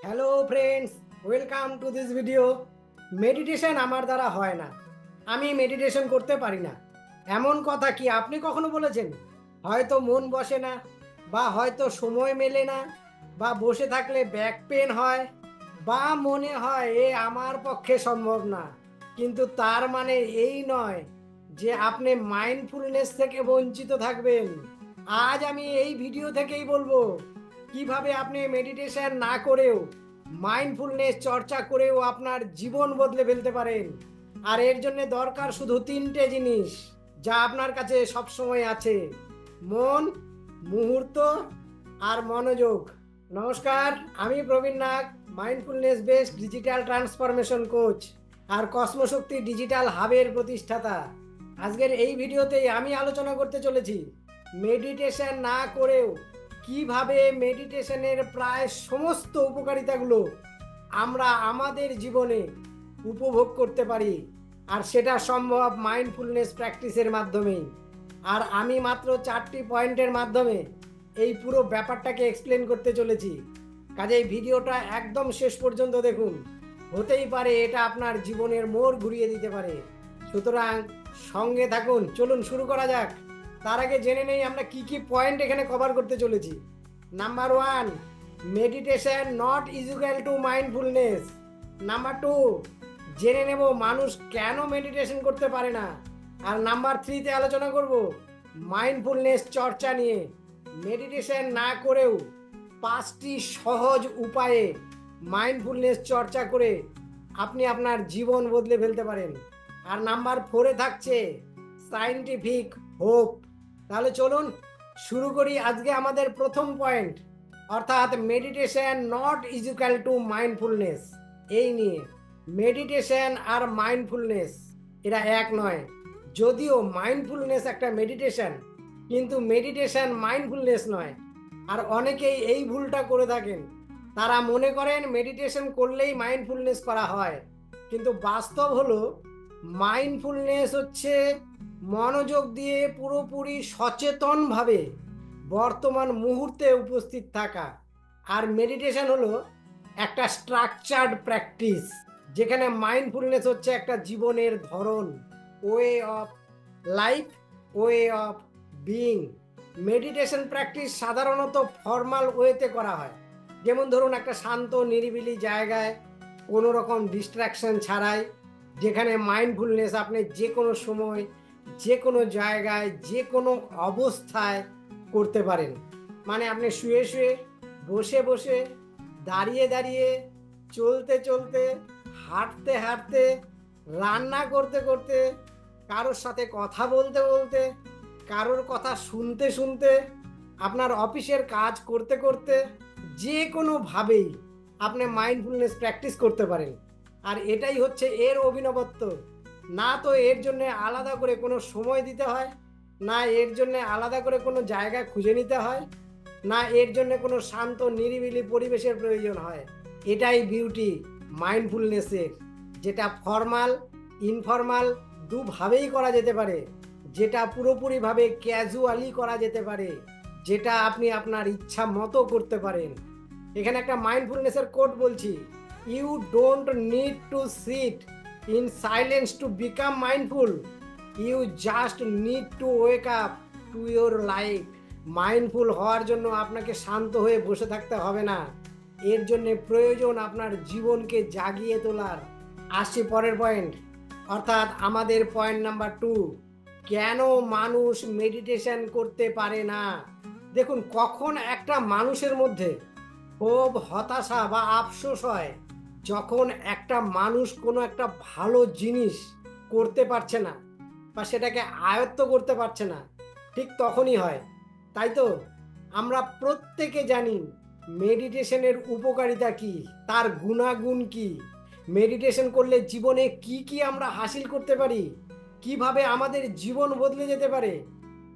Hello friends, welcome to this video. Meditation আমার দ্বারা হয় না, আমি মেডিটেশন করতে পারি না, এমন কথা কি আপনি কখনো বলেছেন? হয়তো মন বসে না, বা হয়তো সময় মেলে না, বা বসে থাকলে ব্যাক পেন হয়, বা মনে হয় এ আমার পক্ষে সম্ভব না। কিন্তু তার মানে এই নয় যে আপনি মাইন্ডফুলনেস থেকে বঞ্চিত থাকবেন। আজ আমি এই ভিডিও থেকেই বলবো কিভাবে আপনি মেডিটেশন না করেও, মাইন্ডফুলনেস চর্চা করেও আপনার জীবন বদলে ফেলতে পারেন। আর এর জন্য দরকার শুধু তিনটে জিনিস, যা আপনার কাছে সব সময় আছে: মন, মুহূর্ত আর মনোযোগ। নমস্কার, আমি Prabin Nag, mindfulness based digital transformation coach আর কসমশক্তি ডিজিটাল হাবের প্রতিষ্ঠাতা। আজকের এই ভিডিওতেই আমি আলোচনা করতে চলেছি মেডিটেশন না করেও কিভাবে মেডিটেশনের প্রায় সমস্ত উপকারিতাগুলো আমরা আমাদের জীবনে উপভোগ করতে পারি। আর সেটা সম্ভব মাইন্ডফুলনেস প্র্যাকটিসের মাধ্যমেই। আর আমি মাত্র 4টি পয়েন্টের মাধ্যমে এই পুরো ব্যাপারটাকে এক্সপ্লেন করতে চলেছি। কাজেই ভিডিওটা একদম শেষ পর্যন্ত দেখুন, হতেই পারে এটা আপনার জীবনের মোড় ঘুরিয়ে দিতে পারে। সুতরাং সঙ্গে থাকুন, চলুন শুরু করা যাক। তার আগে জেনে নেই আমরা কি কি পয়েন্ট এখানে কভার করতে চলেছি। Number 1, meditation not equal to mindfulness. Number 2, জেনে নেব মানুষ কেন মেডিটেশন করতে পারে না। আর নাম্বার 3তে আলোচনা করব মাইন্ডফুলনেস চর্চা নিয়ে। মেডিটেশন না করেও 5টি সহজ উপায়ে মাইন্ডফুলনেস চর্চা করে আপনি আপনার জীবন বদলে ফেলতে পারেন। আর নাম্বার 4এ থাকছে সায়েন্টিফিক হোপ। তাহলে চলুন শুরু করি আজকে আমাদের প্রথম পয়েন্ট, অর্থাৎ meditation not equal to mindfulness. এই নিয়ে মেডিটেশন আর মাইন্ডফুলনেস এরা এক নয়। যদিও মাইন্ডফুলনেস একটা মেডিটেশন, কিন্তু মেডিটেশন মাইন্ডফুলনেস নয়। আর অনেকেই এই ভুলটা করে থাকেন, তারা মনে করেন মেডিটেশন করলেই মাইন্ডফুলনেস করা হয়। কিন্তু বাস্তব হলো মাইন্ডফুলনেস হচ্ছে মনোযোগ দিয়ে পুরোপুরি সচেতনভাবে বর্তমান মুহূর্তে উপস্থিত থাকা। আর মেডিটেশন হলো একটা স্ট্রাকচার্ড প্র্যাকটিস, যেখানে মাইন্ডফুলনেস হচ্ছে একটা জীবনের ধরন, way of life, way of being. Meditation practice সাধারণত ফর্মাল ওয়েতে করা হয়, যেমন ধরুন একটা শান্ত নিরিবিলি জায়গায়, কোনো রকম ডিস্ট্রাকশন ছাড়াই, যেখানে মাইন্ডফুলনেস আপনি যে কোনো সময়, যে কোনো জায়গায়, যে কোনো অবস্থায় করতে পারেন। মানে আপনি শুয়ে শুয়ে, বসে বসে, দাঁড়িয়ে দাঁড়িয়ে, চলতে চলতে, হাঁটতে হাঁটতে, রান্না করতে করতে, কারোর সাথে কথা বলতে বলতে, কারোর কথা শুনতে শুনতে, আপনার অফিসের কাজ করতে করতে, যে কোনোভাবেই আপনি মাইন্ডফুলনেস প্র্যাকটিস করতে পারেন। আর এটাই হচ্ছে এর অভিনবত্ব। না তো এর জন্য আলাদা করে কোনো সময় দিতে হয়, না এর জন্য আলাদা করে কোনো জায়গা খুঁজে নিতে হয়, না এর জন্য কোনো শান্ত নিরিবিলি পরিবেশের প্রয়োজন হয়। এটাই বিউটি মাইন্ডফুলনেসের, যেটা ফর্মাল, ইনফর্মাল দুভাবেই করা যেতে পারে, যেটা পুরোপুরিভাবে ক্যাজুয়ালি করা যেতে পারে, যেটা আপনি আপনার ইচ্ছা মতো করতে পারেন। এখানে একটা মাইন্ডফুলনেসের কোট বলছি: you don't need to sit in silence to become mindful, you just need to wake up to your life. Mindful হওয়ার জন্য আপনাকে শান্ত হয়ে বসে থাকতে হবে না, এর জন্য প্রয়োজন আপনার জীবনকে জাগিয়ে তোলার। আসছি পরের পয়েন্ট, অর্থাৎ আমাদের পয়েন্ট নাম্বার 2, কেন মানুষ মেডিটেশন করতে পারে না। দেখুন, কখন একটা মানুষের মধ্যে ক্ষোভ, হতাশা বা আফসোস হয়, যখন একটা মানুষ কোনো একটা ভালো জিনিস করতে পারছে না বা সেটাকে আয়ত্ত করতে পারছে না, ঠিক তখনই হয়। তাই তো আমরা প্রত্যেকে জানি মেডিটেশনের উপকারিতা কি, তার গুণাগুণ কি, মেডিটেশন করলে জীবনে কি কি আমরা হাসিল করতে পারি, কিভাবে আমাদের জীবন বদলে যেতে পারে।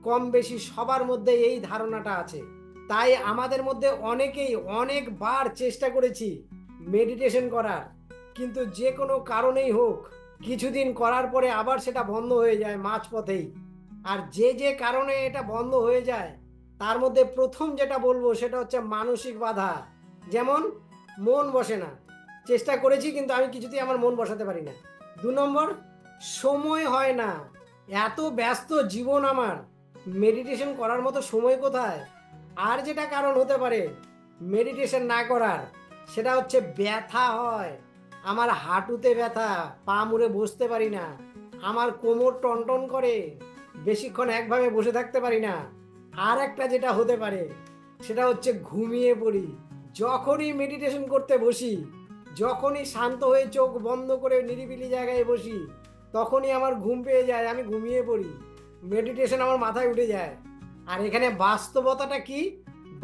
কম বেশি সবার মধ্যে এই ধারণাটা আছে। তাই আমাদের মধ্যে অনেকেই অনেকবার চেষ্টা করেছি মেডিটেশন করার, কিন্তু যে কোনো কারণেই হোক কিছুদিন করার পরে আবার সেটা বন্ধ হয়ে যায় মাঝপথেই। আর যে যে কারণে এটা বন্ধ হয়ে যায়, তার মধ্যে প্রথম যেটা বলবো সেটা হচ্ছে মানসিক বাধা। যেমন মন বসে না। চেষ্টা করেছি কিন্তু আমি কিছুতেই আমার মন বসাতে পারি না। 2 নম্বর, সময় হয় না। এত ব্যস্ত জীবন আমার, মেডিটেশন করার মতো সময় কোথায়? আর যেটা কারণ হতে পারে মেডিটেশন না করার, সেটা হচ্ছে ব্যথা হয়। আমার হাঁটুতে ব্যথা, পা মুড়ে বসতে পারি না, আমার কোমর টনটন করে, বেশিক্ষণ একভাবে বসে থাকতে পারি না। আর একটা যেটা হতে পারে সেটা হচ্ছে ঘুমিয়ে পড়ি। যখনই মেডিটেশন করতে বসি, যখনই শান্ত হয়ে চোখ বন্ধ করে নিরিবিলি জায়গায় বসি, তখনই আমার ঘুম পেয়ে যায়, আমি ঘুমিয়ে পড়ি, মেডিটেশন আমার মাথায় উঠে যায়। আর এখানে বাস্তবতাটা কি?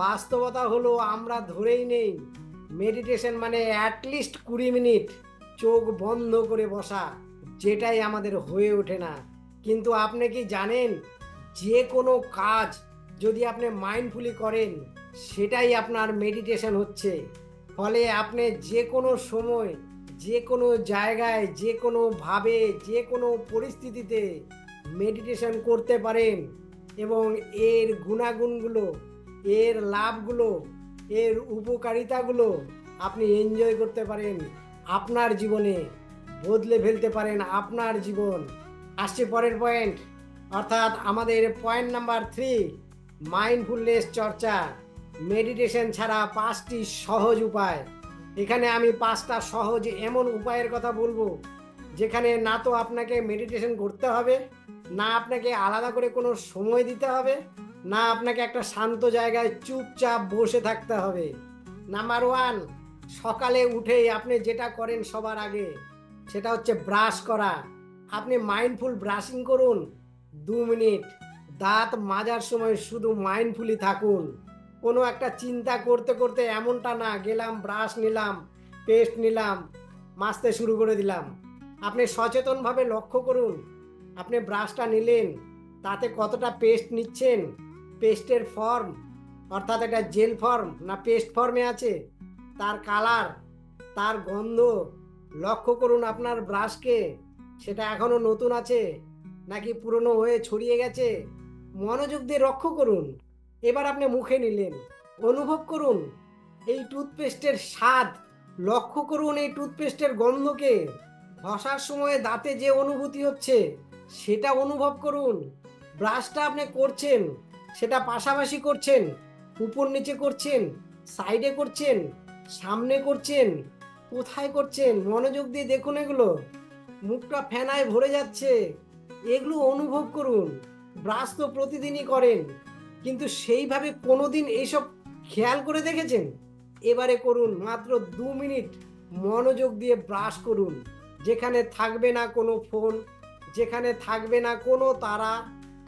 বাস্তবতা হলো আমরা ধরেই নেই মেডিটেশন মানে অ্যাটলিস্ট 20 মিনিট চোখ বন্ধ করে বসা, যেটাই আমাদের হয়ে ওঠে না। কিন্তু আপনি কি জানেন, যে কোনো কাজ যদি আপনি মাইন্ডফুলি করেন, সেটাই আপনার মেডিটেশন হচ্ছে। ফলে আপনি যে কোনো সময়, যে কোনো জায়গায়, যে কোনো ভাবে, যে কোনো পরিস্থিতিতে মেডিটেশন করতে পারেন এবং এর গুণাগুণগুলো, এর লাভগুলো, এর উপকারিতাগুলো আপনি এনজয় করতে পারেন, আপনার জীবনে বদলে ফেলতে পারেন আপনার জীবন। আসছে পরের পয়েন্ট, অর্থাৎ আমাদের পয়েন্ট নাম্বার 3, মাইন্ডফুলনেস চর্চা। মেডিটেশন ছাড়া 5টি সহজ উপায়। এখানে আমি 5টা সহজ এমন উপায়ের কথা বলবো, যেখানে না তো আপনাকে মেডিটেশন করতে হবে, না আপনাকে আলাদা করে কোনো সময় দিতে হবে, না আপনাকে একটা শান্ত জায়গায় চুপচাপ বসে থাকতে হবে। নাম্বার 1, সকালে উঠেই আপনি যেটা করেন সবার আগে, সেটা হচ্ছে ব্রাশ করা। আপনি মাইন্ডফুল ব্রাশিং করুন 2 মিনিট। দাঁত মাজার সময় শুধু মাইন্ডফুলি থাকুন। কোনো একটা চিন্তা করতে করতে এমনটা না, গেলাম ব্রাশ নিলাম, পেস্ট নিলাম, মাজতে শুরু করে দিলাম। আপনি সচেতনভাবে লক্ষ্য করুন, আপনি ব্রাশটা নিলেন, তাতে কতটা পেস্ট নিচ্ছেন, পেস্টের ফর্ম, অর্থাৎ এটা জেল ফর্ম না পেস্ট ফর্মে আছে, তার কালার, তার গন্ধ। লক্ষ্য করুন আপনার ব্রাশকে, সেটা এখনো নতুন আছে নাকি পুরনো হয়ে ছড়িয়ে গেছে। মনোযোগ দিয়ে লক্ষ্য করুন। এবার আপনি মুখে নিলেন, অনুভব করুন এই টুথপেস্টের স্বাদ, লক্ষ্য করুন এই টুথপেস্টের গন্ধকে। ঘষার সময় দাঁতে যে অনুভূতি হচ্ছে সেটা অনুভব করুন। ব্রাশটা আপনি করছেন, সেটা পাশাপাশি করছেন, উপর নিচে করছেন, সাইডে করছেন, সামনে করছেন, কোথায় করছেন, মনোযোগ দিয়ে দেখুন এগুলো। মুখটা ফেনায় ভরে যাচ্ছে, এগুলো অনুভব করুন। ব্রাশ তো প্রতিদিনই করেন, কিন্তু সেইভাবে কোনোদিন এইসব খেয়াল করে দেখেছেন? এবারে করুন, মাত্র 2 মিনিট মনোযোগ দিয়ে ব্রাশ করুন, যেখানে থাকবে না কোনো ফোন, যেখানে থাকবে না কোনো তারা,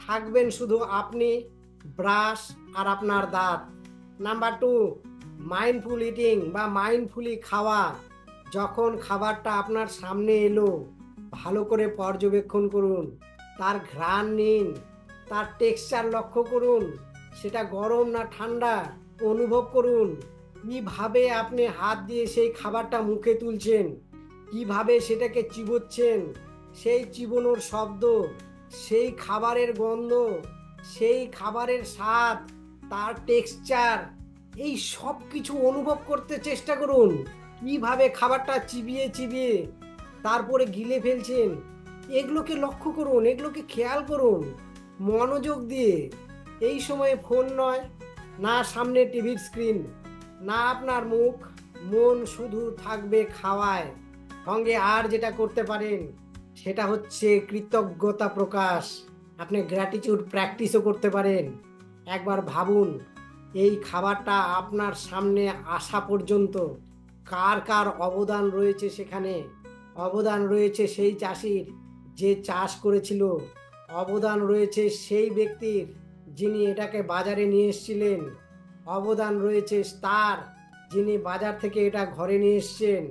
থাকবেন শুধু আপনি, ব্রাশ আর আপনার দাঁত। নাম্বার 2, মাইন্ডফুল ইটিং বা মাইন্ডফুলি খাওয়া। যখন খাবারটা আপনার সামনে এলো, ভালো করে পর্যবেক্ষণ করুন, তার ঘ্রাণ নিন, তার টেক্সচার লক্ষ্য করুন, সেটা গরম না ঠান্ডা অনুভব করুন। কিভাবে আপনি হাত দিয়ে সেই খাবারটা মুখে তুলছেন, কিভাবে সেটাকে চিবোচ্ছেন, সেই চিবোনোর শব্দ, সেই খাবারের গন্ধ, সেই খাবারের স্বাদ, তার টেক্সচার, এই সব কিছু অনুভব করতে চেষ্টা করুন। কিভাবে খাবারটা চিবিয়ে চিবিয়ে তারপরে গিলে ফেলছেন, এগুলোকে লক্ষ্য করুন, এগুলোকে খেয়াল করুন মনোযোগ দিয়ে। এই সময়ে ফোন নয়, না সামনে টিভির স্ক্রিন, না আপনার মুখ, মন শুধু থাকবে খাওয়ায়। সঙ্গে আর যেটা করতে পারেন সেটা হচ্ছে কৃতজ্ঞতা প্রকাশ। আপনি গ্র্যাটিটিউড প্র্যাকটিসও করতে পারেন। একবার ভাবুন, এই খাবারটা আপনার সামনে আসা পর্যন্ত কার কার অবদান রয়েছে সেখানে। অবদান রয়েছে সেই চাষির যে চাষ করেছিল, অবদান রয়েছে সেই ব্যক্তির যিনি এটাকে বাজারে নিয়ে এসেছিলেন, অবদান রয়েছে তার যিনি বাজার থেকে এটা ঘরে নিয়ে এসেছেন,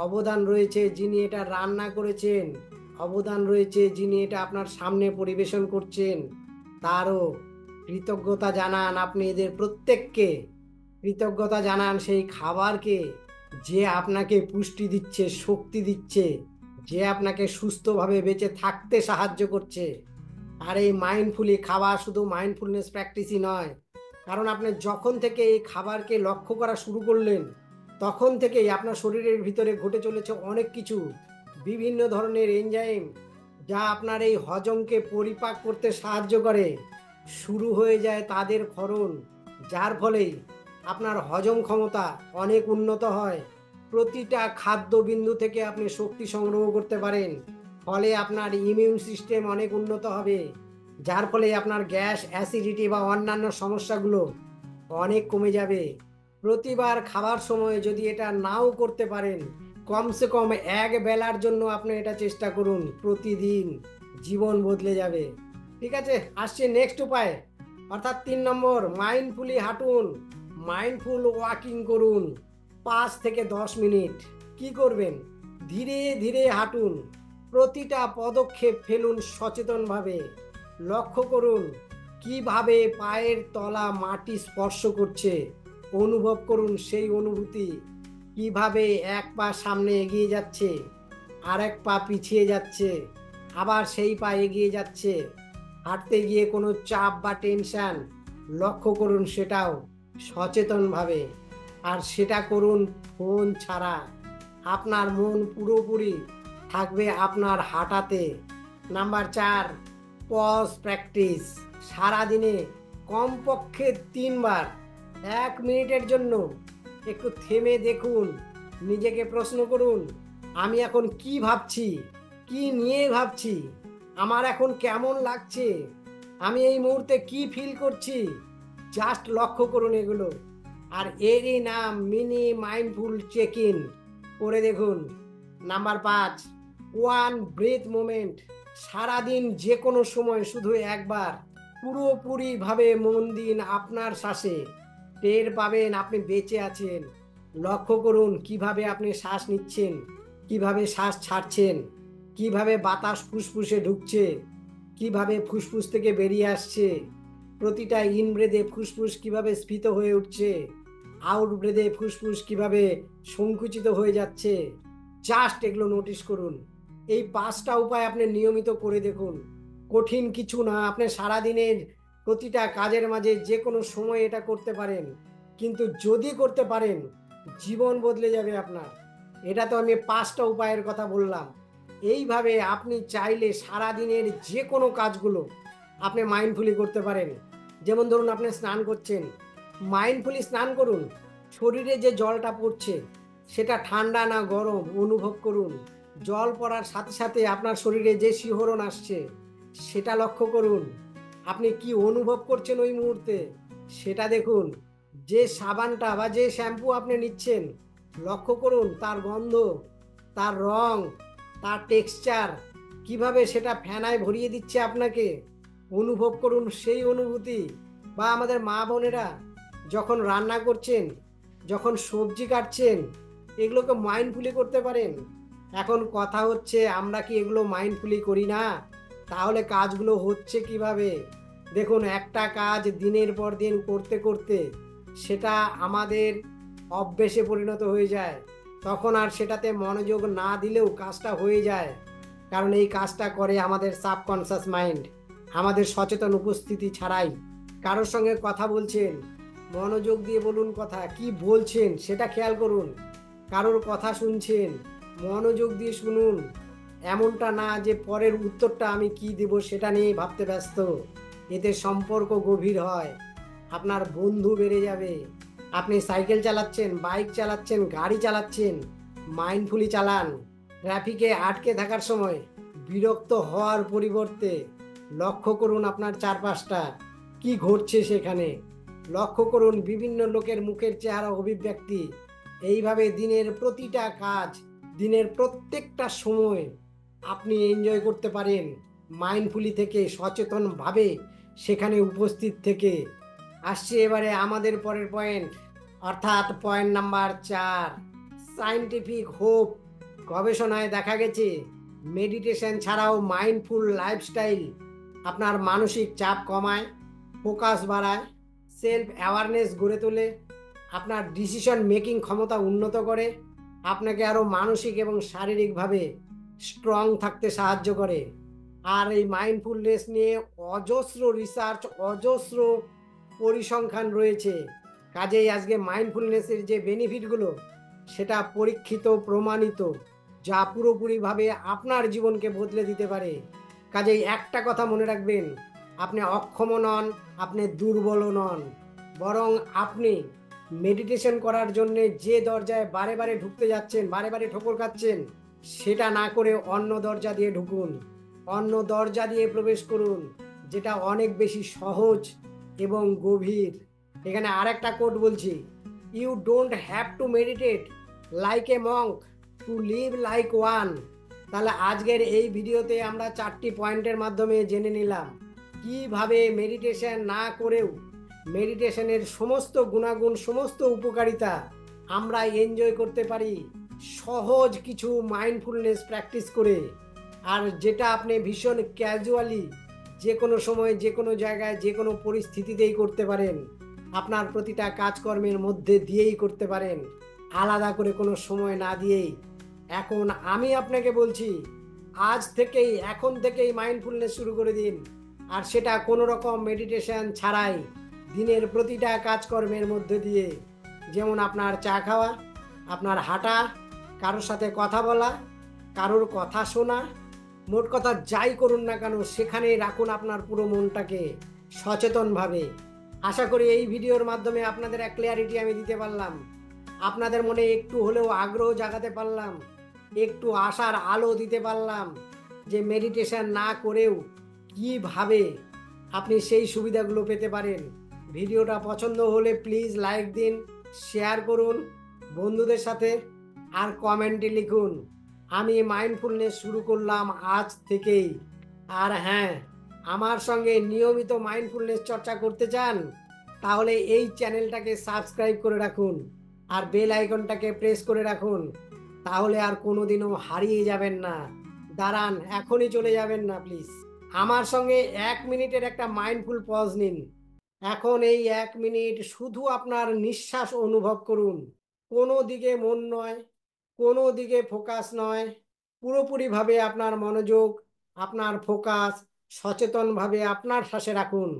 অবদান রয়েছে যিনি এটা রান্না করেছেন, অবদান রয়েছে যিনি এটা আপনার সামনে পরিবেশন করছেন। তারও কৃতজ্ঞতা জানান আপনি এদের প্রত্যেককে। কৃতজ্ঞতা জানান সেই খাবারকে, যে আপনাকে পুষ্টি দিচ্ছে, শক্তি দিচ্ছে, যে আপনাকে সুস্থভাবে বেঁচে থাকতে সাহায্য করছে। আর এই মাইন্ডফুলি খাওয়া শুধু মাইন্ডফুলনেস প্র্যাকটিসই নয়, কারণ আপনি যখন থেকে এই খাবারকে লক্ষ্য করা শুরু করলেন, তখন থেকেই আপনার শরীরের ভিতরে ঘটে চলেছে অনেক কিছু, বিভিন্ন ধরনের এনজাইম, যা আপনার এই হজমকে পরিপাক করতে সাহায্য করে। শুরু হয়ে যায় তাদের ক্ষরণ, যার ফলে আপনার হজম ক্ষমতা অনেক উন্নত হয়। প্রতিটা খাদ্যবিন্দু থেকে আপনি শক্তি সংগ্রহ করতে পারেন। ফলে আপনার ইমিউন সিস্টেম অনেক উন্নত হবে, যার ফলে আপনার গ্যাস, অ্যাসিডিটি বা অন্যান্য সমস্যাগুলো অনেক কমে যাবে। প্রতিবার খাবার সময় যদি এটা নাও করতে পারেন, কমসে কম এক বেলার জন্য আপনি এটা চেষ্টা করুন প্রতিদিন, জীবন বদলে যাবে। ঠিক আছে, আসছে নেক্সট উপায়, অর্থাৎ 3 নম্বর, মাইন্ডফুলি হাঁটুন, মাইন্ডফুল ওয়াকিং করুন 5 থেকে 10 মিনিট। কি করবেন? ধীরে ধীরে হাঁটুন, প্রতিটা পদক্ষেপ ফেলুন সচেতনভাবে। লক্ষ্য করুন কিভাবে পায়ের তলা মাটি স্পর্শ করছে, অনুভব করুন সেই অনুভূতি। কিভাবে এক পা সামনে এগিয়ে যাচ্ছে, আরেক পা পিছিয়ে যাচ্ছে, আবার সেই পা এগিয়ে যাচ্ছে। হাঁটতে গিয়ে কোনো চাপ বা টেনশন লক্ষ্য করুন, সেটাও সচেতনভাবে। আর সেটা করুন ফোন ছাড়া। আপনার মন পুরোপুরি থাকবে আপনার হাঁটাতে। Number 4, pause practice. সারাদিনে কমপক্ষে 3 বার 1 মিনিটের জন্য একটু থেমে দেখুন, নিজেকে প্রশ্ন করুন, আমি এখন কি ভাবছি, কি নিয়ে ভাবছি, আমার এখন কেমন লাগছে, আমি এই মুহূর্তে কি ফিল করছি। জাস্ট লক্ষ্য করুন এগুলো। আর এরই নাম মিনি মাইন্ডফুল চেক ইন। করে দেখুন। Number 5, one breath moment. সারাদিন যে কোনো সময় শুধু একবার পুরোপুরিভাবে মন দিন আপনার শ্বাসে। টের পাবেন আপনি বেঁচে আছেন। লক্ষ্য করুন কিভাবে আপনি শ্বাস নিচ্ছেন, কিভাবে শ্বাস ছাড়ছেন, কিভাবে বাতাস ফুসফুসে ঢুকছে, কিভাবে ফুসফুস থেকে বেরিয়ে আসছে। প্রতিটা ইন ব্রেথে ফুসফুস কিভাবে স্ফীত হয়ে উঠছে, আউট ব্রেথে ফুসফুস কিভাবে সংকুচিত হয়ে যাচ্ছে। জাস্ট এগুলো নোটিস করুন। এই 5টা উপায় আপনি নিয়মিত করে দেখুন। কঠিন কিছু না, আপনি সারাদিনের প্রতিটা কাজের মাঝে যে কোনো সময় এটা করতে পারেন। কিন্তু যদি করতে পারেন, জীবন বদলে যাবে আপনার। এটা তো আমি 5টা উপায়ের কথা বললাম। এইভাবে আপনি চাইলে সারাদিনের যে কোনো কাজগুলো আপনি মাইন্ডফুলি করতে পারেন। যেমন ধরুন আপনি স্নান করছেন, মাইন্ডফুলি স্নান করুন। শরীরে যে জলটা পড়ছে সেটা ঠান্ডা না গরম অনুভব করুন। জল পড়ার সাথে সাথে আপনার শরীরে যে শিহরণ আসছে সেটা লক্ষ্য করুন। আপনি কি অনুভব করছেন ওই মুহূর্তে সেটা দেখুন। যে সাবানটা বা যে শ্যাম্পু আপনি নিচ্ছেন, লক্ষ্য করুন তার গন্ধ, তার রং, তার টেক্সচার, কিভাবে সেটা ফেনায় ভরিয়ে দিচ্ছে আপনাকে। অনুভব করুন সেই অনুভূতি। বা আমাদের মা বোনেরা যখন রান্না করছেন, যখন সবজি কাটছেন, এগুলোকে মাইন্ডফুলি করতে পারেন। এখন কথা হচ্ছে আমরা কি এগুলো মাইন্ডফুলি করি না? তাহলে কাজগুলো হচ্ছে কিভাবে? দেখুন, একটা কাজ দিনের পর দিন করতে করতে সেটা আমাদের অভ্যেসে পরিণত হয়ে যায়। তখন আর সেটাতে মনোযোগ না দিলেও কাজটা হয়ে যায়। কারণ এই কাজটা করে আমাদের সাবকনসিয়াস মাইন্ড। আমাদের সচেতন উপস্থিতি ছাড়াই কারোর সঙ্গে কথা বলছেন, মনোযোগ দিয়ে বলুন, কথা কি বলছেন সেটা খেয়াল করুন। কারোর কথা শুনছেন, মনোযোগ দিয়ে শুনুন। এমনটা না যে পরের উত্তরটা আমি কি দেব সেটা নিয়ে ভাবতে ব্যস্ত। এতে সম্পর্ক গভীর হয়, আপনার বন্ধু বেড়ে যাবে। আপনি সাইকেল চালাচ্ছেন, বাইক চালাচ্ছেন, গাড়ি চালাচ্ছেন, মাইন্ডফুলি চালান। ট্রাফিকে আটকে থাকার সময় বিরক্ত হওয়ার পরিবর্তে লক্ষ্য করুন আপনার চারপাশটা কি ঘটছে সেখানে। লক্ষ্য করুন বিভিন্ন লোকের মুখের চেহারা, অভিব্যক্তি। এইভাবে দিনের প্রতিটা কাজ, দিনের প্রত্যেকটা সময় আপনি এনজয় করতে পারেন মাইন্ডফুলি থেকে, সচেতনভাবে সেখানে উপস্থিত থেকে। আসছে এবারে আমাদের পরের পয়েন্ট, অর্থাৎ পয়েন্ট নাম্বার 4, সায়েন্টিফিক হোপ। গবেষণায় দেখা গেছে মেডিটেশন ছাড়াও মাইন্ডফুল লাইফস্টাইল আপনার মানসিক চাপ কমায়, ফোকাস বাড়ায়, সেলফ অ্যাওয়ারনেস গড়ে তোলে, আপনার ডিসিশন মেকিং ক্ষমতা উন্নত করে, আপনাকে আরও মানসিক এবং শারীরিকভাবে স্ট্রং থাকতে সাহায্য করে। আর এই মাইন্ডফুলনেস নিয়ে অজস্র রিসার্চ, অজস্র পরিসংখ্যান রয়েছে। কাজেই আজকে মাইন্ডফুলনেসের যে বেনিফিটগুলো সেটা পরীক্ষিত, প্রমাণিত, যা পুরোপুরিভাবে আপনার জীবনকে বদলে দিতে পারে। কাজেই একটা কথা মনে রাখবেন, আপনি অক্ষমও নন, আপনি দুর্বলও নন, বরং আপনি মেডিটেশন করার জন্য যে দরজায় বারে বারে ঢুকতে যাচ্ছেন, বারে বারে ঠোকর খাচ্ছেন, সেটা না করে অন্য দরজা দিয়ে ঢুকুন, অন্য দরজা দিয়ে প্রবেশ করুন, যেটা অনেক বেশি সহজ এবং গভীর। এখানে আরেকটা কোট বলছি, you don't have to meditate like a monk to live like one. তাহলে আজকের এই ভিডিওতে আমরা 4টি পয়েন্টের মাধ্যমে জেনে নিলাম কিভাবে মেডিটেশন না করেও মেডিটেশনের সমস্ত গুণাগুণ, সমস্ত উপকারিতা আমরা এনজয় করতে পারি সহজ কিছু মাইন্ডফুলনেস প্র্যাকটিস করে। আর যেটা আপনি ভীষণ ক্যাজুয়ালি যে কোনো সময়, যে কোনো জায়গায়, যে কোনো পরিস্থিতিতেই করতে পারেন, আপনার প্রতিটা কাজকর্মের মধ্যে দিয়েই করতে পারেন, আলাদা করে কোনো সময় না দিয়েই। এখন আমি আপনাকে বলছি, আজ থেকেই, এখন থেকেই মাইন্ডফুলনেস শুরু করে দিন, আর সেটা কোনো রকম মেডিটেশন ছাড়াই, দিনের প্রতিটা কাজকর্মের মধ্যে দিয়ে। যেমন আপনার চা খাওয়া, আপনার হাঁটা, কারোর সাথে কথা বলা, কারোর কথা শোনা, মোট কথা যাই করুন না কেন সেখানেই রাখুন আপনার পুরো মনটাকে সচেতনভাবে। আশা করি এই ভিডিওর মাধ্যমে আপনাদের এক ক্লিয়ারিটি আমি দিতে পারলাম, আপনাদের মনে একটু হলেও আগ্রহ জাগাতে পারলাম, একটু আশার আলো দিতে পারলাম যে মেডিটেশন না করেও কিভাবে আপনি সেই সুবিধাগুলো পেতে পারেন। ভিডিওটা পছন্দ হলে প্লিজ লাইক দিন, শেয়ার করুন বন্ধুদের সাথে, আর কমেন্টে লিখুন আমি মাইন্ডফুলনেস শুরু করলাম আজ থেকেই। আর হ্যাঁ, আমার সঙ্গে নিয়মিত মাইন্ডফুলনেস চর্চা করতে চান তাহলে এই চ্যানেলটাকে সাবস্ক্রাইব করে রাখুন আর বেল আইকনটাকে প্রেস করে রাখুন, তাহলে আর কোনোদিনও হারিয়ে যাবেন না। দাঁড়ান, এখনই চলে যাবেন না প্লিজ। আমার সঙ্গে 1 মিনিটের একটা মাইন্ডফুল পজ নিন। এখন এই 1 মিনিট শুধু আপনার নিঃশ্বাস অনুভব করুন, কোনো দিকে মন নয়, কোনো দিকে ফোকাস নয়, পুরোপুরিভাবে আপনার মনোযোগ, আপনার ফোকাস সচেতনভাবে আপনার শ্বাসে রাখুন।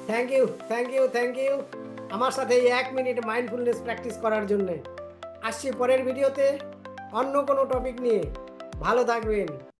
Thank you, thank you, thank you আমার সাথে এই 1 মিনিট মাইন্ডফুলনেস প্র্যাকটিস করার জন্য। আসছি পরের ভিডিওতে অন্য কোনো টপিক নিয়ে। ভালো থাকবেন।